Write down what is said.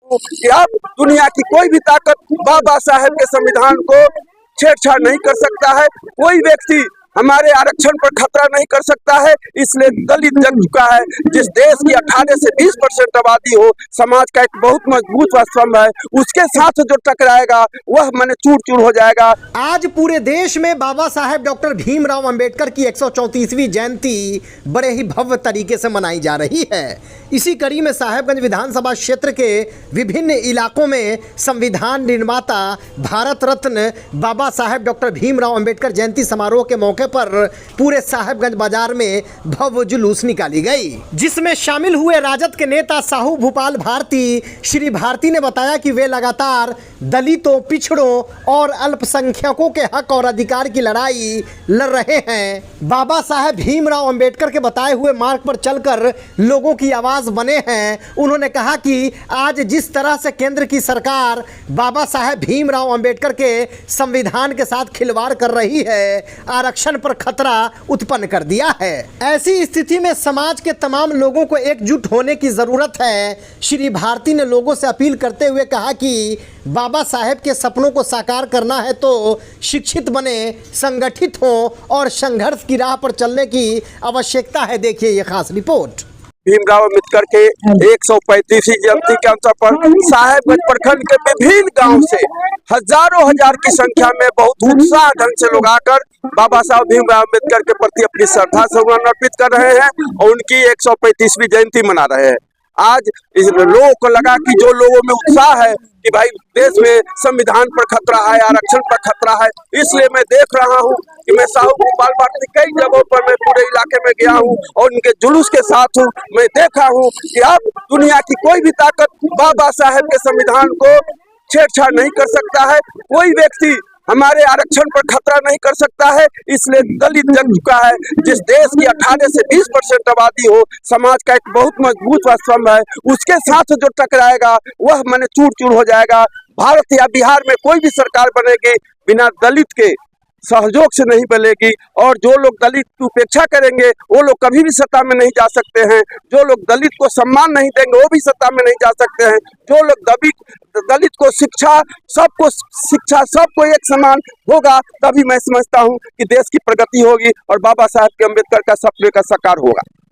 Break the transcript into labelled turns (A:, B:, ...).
A: कि अब दुनिया की कोई भी ताकत बाबा साहेब के संविधान को छेड़छाड़ नहीं कर सकता है। कोई व्यक्ति हमारे आरक्षण पर खतरा नहीं कर सकता है। इसलिए दलित जग चुका है। जिस देश की 18 से 20% आबादी हो, समाज का एक बहुत मजबूत स्तंभ है, उसके साथ जो टकराएगा वह माने चूर चूर हो जाएगा।
B: आज पूरे देश में बाबा साहेब डॉक्टर भीमराव अंबेडकर की 134वीं जयंती बड़े ही भव्य तरीके से मनाई जा रही है। इसी कड़ी में साहेबगंज विधानसभा क्षेत्र के विभिन्न इलाकों में संविधान निर्माता भारत रत्न बाबा साहेब डॉक्टर भीमराव अंबेडकर जयंती समारोह के मौके पर पूरे साहेबगंज बाजार में भव्य जुलूस निकाली गई, जिसमें शामिल हुए राजद के नेता साहू भूपाल भारती। श्री भारती ने बताया कि वे लगातार दलितों, पिछड़ों और अल्पसंख्यकों के हक और अधिकार की लड़ाई लड़ रहे हैं। बाबा साहेब भीमराव अंबेडकर के बताए हुए मार्ग पर चलकर लोगों की आवाज बने हैं। उन्होंने कहा कि आज जिस तरह से केंद्र की सरकार बाबा साहेब भीमराव अंबेडकर के संविधान के साथ खिलवाड़ कर रही है, आरक्षण पर खतरा उत्पन्न कर दिया है। ऐसी स्थिति में समाज के तमाम लोगों को एकजुट होने की जरूरत है। श्री भारती ने लोगों से अपील करते हुए कहा कि बाबा साहेब के सपनों को साकार करना है तो शिक्षित बने, संगठित हो और संघर्ष की राह पर चलने की आवश्यकता है। देखिए ये खास रिपोर्ट।
A: भीमराव अम्बेडकर के 135वीं जयंती के अवसर पर साहेबगंज प्रखंड के विभिन्न गांव से हजारों हजार की संख्या में बहुत उत्साह ढंग से लोग आकर बाबा साहब भीमराव अम्बेडकर के प्रति अपनी श्रद्धा सुमन अर्पित कर रहे हैं और उनकी 135वीं जयंती मना रहे हैं। आज इस लोगों को लगा कि जो लोगों में उत्साह है कि भाई देश में संविधान पर खतरा है, आरक्षण पर खतरा है, इसलिए मैं देख रहा हूं कि मैं साहू भूपाल भारती कई जगहों पर मैं पूरे इलाके में गया हूं और उनके जुलूस के साथ हूं। मैं देखा हूं कि अब दुनिया की कोई भी ताकत बाबा साहेब के संविधान को छेड़छाड़ नहीं कर सकता है। कोई व्यक्ति हमारे आरक्षण पर खतरा नहीं कर सकता है। इसलिए दलित जग चुका है। जिस देश की 18 से 20% आबादी हो, समाज का एक बहुत मजबूत स्तंभ है, उसके साथ जो टकराएगा वह माने चूर चूर हो जाएगा। भारत या बिहार में कोई भी सरकार बनेगी बिना दलित के सहयोग से नहीं बनेगी और जो लोग दलित की उपेक्षा करेंगे वो लोग कभी भी सत्ता में नहीं जा सकते हैं। जो लोग दलित को सम्मान नहीं देंगे वो भी सत्ता में नहीं जा सकते हैं। जो लोग दलित को शिक्षा सबको एक समान होगा, तभी मैं समझता हूं कि देश की प्रगति होगी और बाबा साहेब के अम्बेडकर का सपने का साकार होगा।